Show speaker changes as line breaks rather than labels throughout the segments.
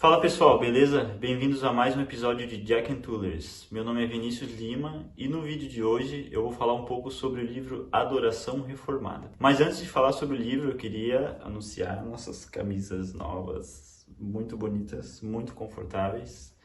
Fala pessoal, beleza? Bem-vindos a mais um episódio de Jack and Tullers. Meu nome é Vinícius Lima e no vídeo de hoje eu vou falar um pouco sobre o livro Adoração Reformada. Mas antes de falar sobre o livro, eu queria anunciar nossas camisas novas, muito bonitas, muito confortáveis.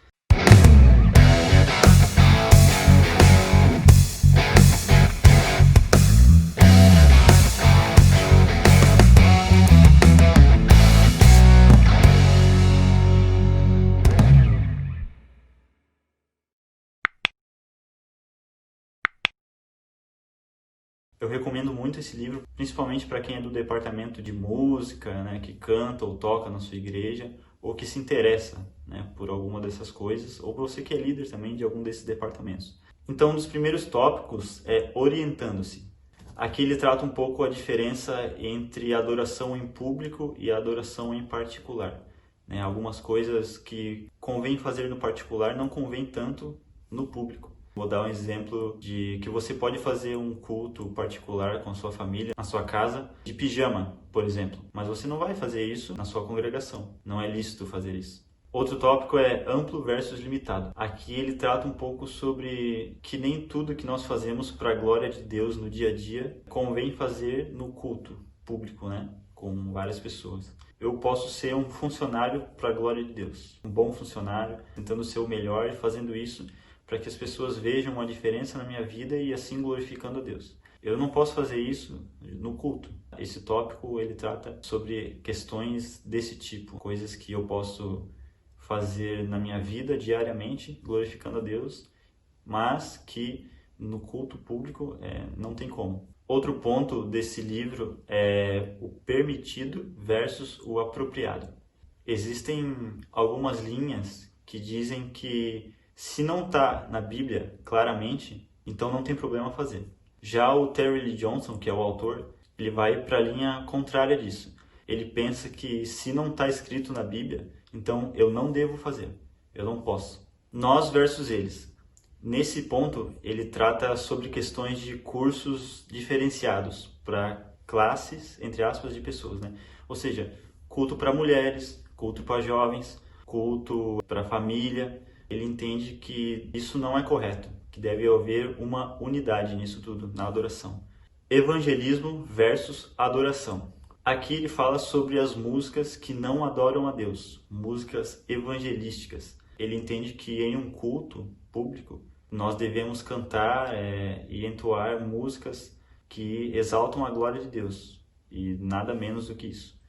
Eu recomendo muito esse livro, principalmente para quem é do departamento de música, né, que canta ou toca na sua igreja, ou que se interessa, né, por alguma dessas coisas, ou para você que é líder também de algum desses departamentos. Então, um dos primeiros tópicos é orientando-se. Aqui ele trata um pouco a diferença entre a adoração em público e a adoração em particular, né? Algumas coisas que convém fazer no particular não convém tanto no público. Vou dar um exemplo de que você pode fazer um culto particular com a sua família, na sua casa, de pijama, por exemplo. Mas você não vai fazer isso na sua congregação. Não é lícito fazer isso. Outro tópico é amplo versus limitado. Aqui ele trata um pouco sobre que nem tudo que nós fazemos para a glória de Deus no dia a dia convém fazer no culto público, né? Com várias pessoas. Eu posso ser um funcionário para a glória de Deus. Um bom funcionário, tentando ser o melhor e fazendo isso para que as pessoas vejam uma diferença na minha vida e assim glorificando a Deus. Eu não posso fazer isso no culto. Esse tópico ele trata sobre questões desse tipo, coisas que eu posso fazer na minha vida diariamente, glorificando a Deus, mas que no culto público não tem como. Outro ponto desse livro é o permitido versus o apropriado. Existem algumas linhas que dizem que se não está na Bíblia claramente, então não tem problema fazer. Já o Terry Lee Johnson, que é o autor, ele vai para a linha contrária disso. Ele pensa que se não está escrito na Bíblia, então eu não devo fazer, eu não posso. Nós versus eles. Nesse ponto, ele trata sobre questões de cursos diferenciados para classes, entre aspas, de pessoas, né? Ou seja, culto para mulheres, culto para jovens, culto para família. Ele entende que isso não é correto, que deve haver uma unidade nisso tudo, na adoração. Evangelismo versus adoração. Aqui ele fala sobre as músicas que não adoram a Deus, músicas evangelísticas. Ele entende que em um culto público, nós devemos cantar e entoar músicas que exaltam a glória de Deus, e nada menos do que isso.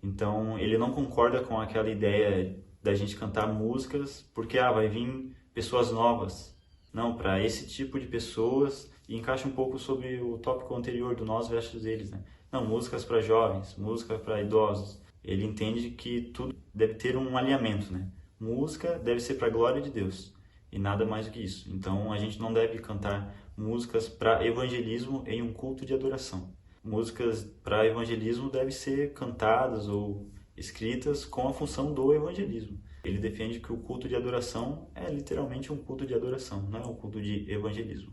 Então, ele não concorda com aquela ideia da gente cantar músicas porque vai vir pessoas novas. Não, para esse tipo de pessoas, e encaixa um pouco sobre o tópico anterior do nós versus eles, né? Não, músicas para jovens, música para idosos. Ele entende que tudo deve ter um alinhamento, né? Música deve ser para a glória de Deus e nada mais do que isso. Então, a gente não deve cantar músicas para evangelismo em um culto de adoração. Músicas para evangelismo devem ser cantadas ou escritas com a função do evangelismo. Ele defende que o culto de adoração é literalmente um culto de adoração, não é um culto de evangelismo.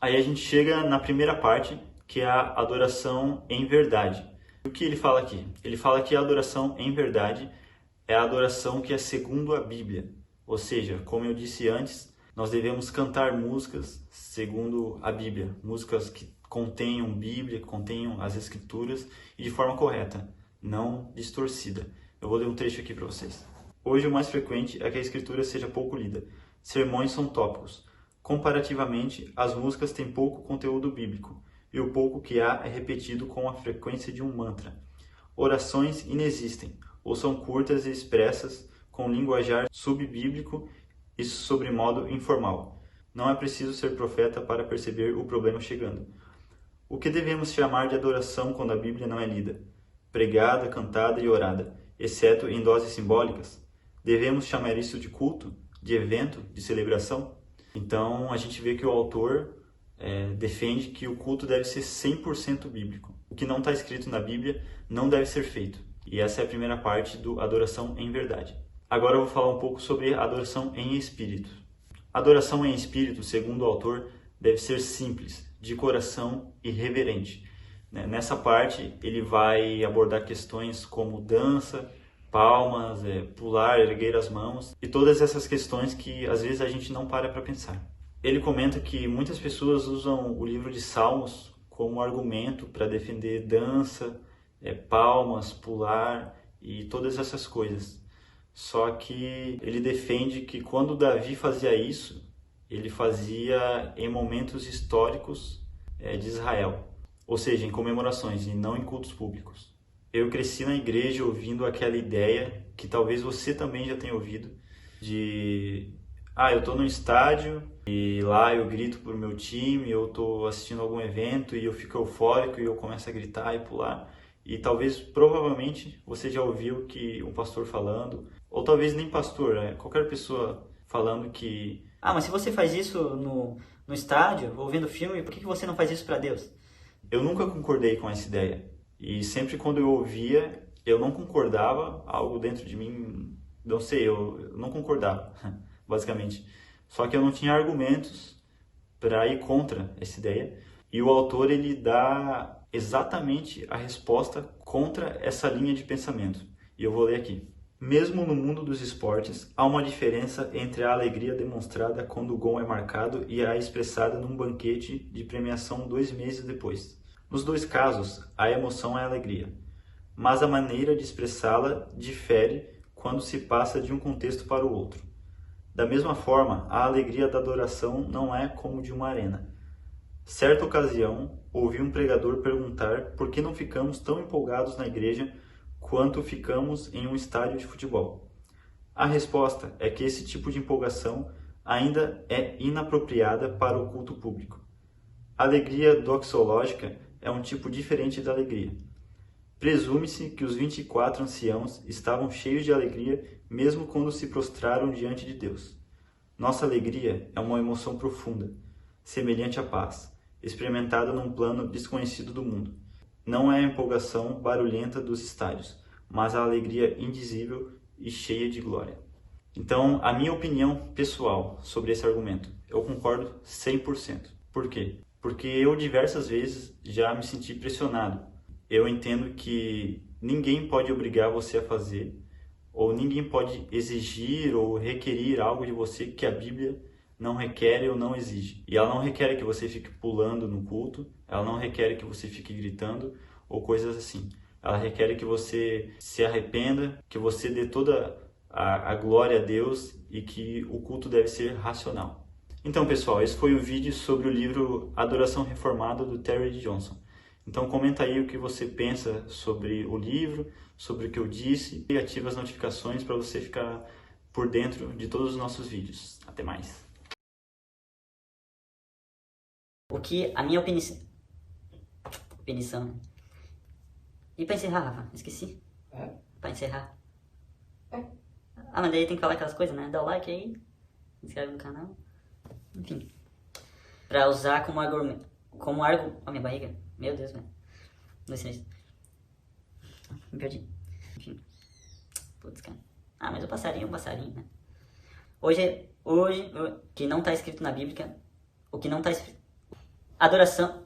Aí a gente chega na primeira parte, que é a adoração em verdade. O que ele fala aqui? Ele fala que a adoração em verdade é a adoração que é segundo a Bíblia. Ou seja, como eu disse antes, nós devemos cantar músicas segundo a Bíblia, músicas que contenham Bíblia, que contenham as Escrituras e de forma correta, não distorcida. Eu vou ler um trecho aqui para vocês. Hoje o mais frequente é que a Escritura seja pouco lida. Sermões são tópicos. Comparativamente, as músicas têm pouco conteúdo bíblico, e o pouco que há é repetido com a frequência de um mantra. Orações inexistem, ou são curtas e expressas, com linguajar subbíblico e sobremodo informal. Não é preciso ser profeta para perceber o problema chegando. O que devemos chamar de adoração quando a Bíblia não é lida? Pregada, cantada e orada, exceto em doses simbólicas? Devemos chamar isso de culto, de evento, de celebração? Então, a gente vê que o autor defende que o culto deve ser 100% bíblico. O que não está escrito na Bíblia não deve ser feito. E essa é a primeira parte do adoração em verdade. Agora eu vou falar um pouco sobre a adoração em espírito. A adoração em espírito, segundo o autor, deve ser simples, de coração e reverente. Nessa parte, ele vai abordar questões como dança, palmas, pular, erguer as mãos e todas essas questões que às vezes a gente não para pensar. Ele comenta que muitas pessoas usam o livro de Salmos como argumento para defender dança, palmas, pular e todas essas coisas. Só que ele defende que quando Davi fazia isso, ele fazia em momentos históricos de Israel, ou seja, em comemorações e não em cultos públicos. Eu cresci na igreja ouvindo aquela ideia, que talvez você também já tenha ouvido, de eu estou no estádio e lá eu grito pro meu time, eu estou assistindo algum evento e eu fico eufórico e eu começo a gritar e pular. E talvez, provavelmente, você já ouviu que um pastor falando, ou talvez nem pastor, qualquer pessoa falando que...
mas se você faz isso no estádio, ou vendo filme, por que você não faz isso para Deus?
Eu nunca concordei com essa ideia. E sempre quando eu ouvia, eu não concordava, algo dentro de mim, não sei, eu não concordava, basicamente. Só que eu não tinha argumentos para ir contra essa ideia. E o autor, ele dá exatamente a resposta contra essa linha de pensamento. E eu vou ler aqui. Mesmo no mundo dos esportes, há uma diferença entre a alegria demonstrada quando o gol é marcado e a expressada num banquete de premiação 2 meses depois. Nos dois casos, a emoção é alegria, mas a maneira de expressá-la difere quando se passa de um contexto para o outro. Da mesma forma, a alegria da adoração não é como de uma arena. Certa ocasião, ouvi um pregador perguntar por que não ficamos tão empolgados na igreja quanto ficamos em um estádio de futebol. A resposta é que esse tipo de empolgação ainda é inapropriada para o culto público. A alegria doxológica é um tipo diferente da alegria. Presume-se que os 24 anciãos estavam cheios de alegria mesmo quando se prostraram diante de Deus. Nossa alegria é uma emoção profunda, semelhante à paz, experimentada num plano desconhecido do mundo. Não é a empolgação barulhenta dos estádios, mas a alegria indizível e cheia de glória. Então, a minha opinião pessoal sobre esse argumento, eu concordo 100%. Por quê? Porque eu diversas vezes já me senti pressionado. Eu entendo que ninguém pode obrigar você a fazer, ou ninguém pode exigir ou requerir algo de você que a Bíblia não requer ou não exige. E ela não requer que você fique pulando no culto, ela não requer que você fique gritando ou coisas assim. Ela requer que você se arrependa, que você dê toda a glória a Deus e que o culto deve ser racional. Então, pessoal, esse foi o vídeo sobre o livro Adoração Reformada, do Terry Johnson. Então, comenta aí o que você pensa sobre o livro, sobre o que eu disse, e ativa as notificações para você ficar por dentro de todos os nossos vídeos. Até mais!
O que a minha opinião... E pra encerrar, Rafa? Esqueci. Pra encerrar. Mas daí tem que falar aquelas coisas, né? Dá o like aí, se inscreve no canal. Enfim. Pra usar como argumento... Ó, minha barriga. Meu Deus, velho. Não sei se... Me perdi. Enfim. Putz, cara. Mas o passarinho é um passarinho, né? Hoje, que não tá escrito na Bíblia... O que não tá escrito... Adoração...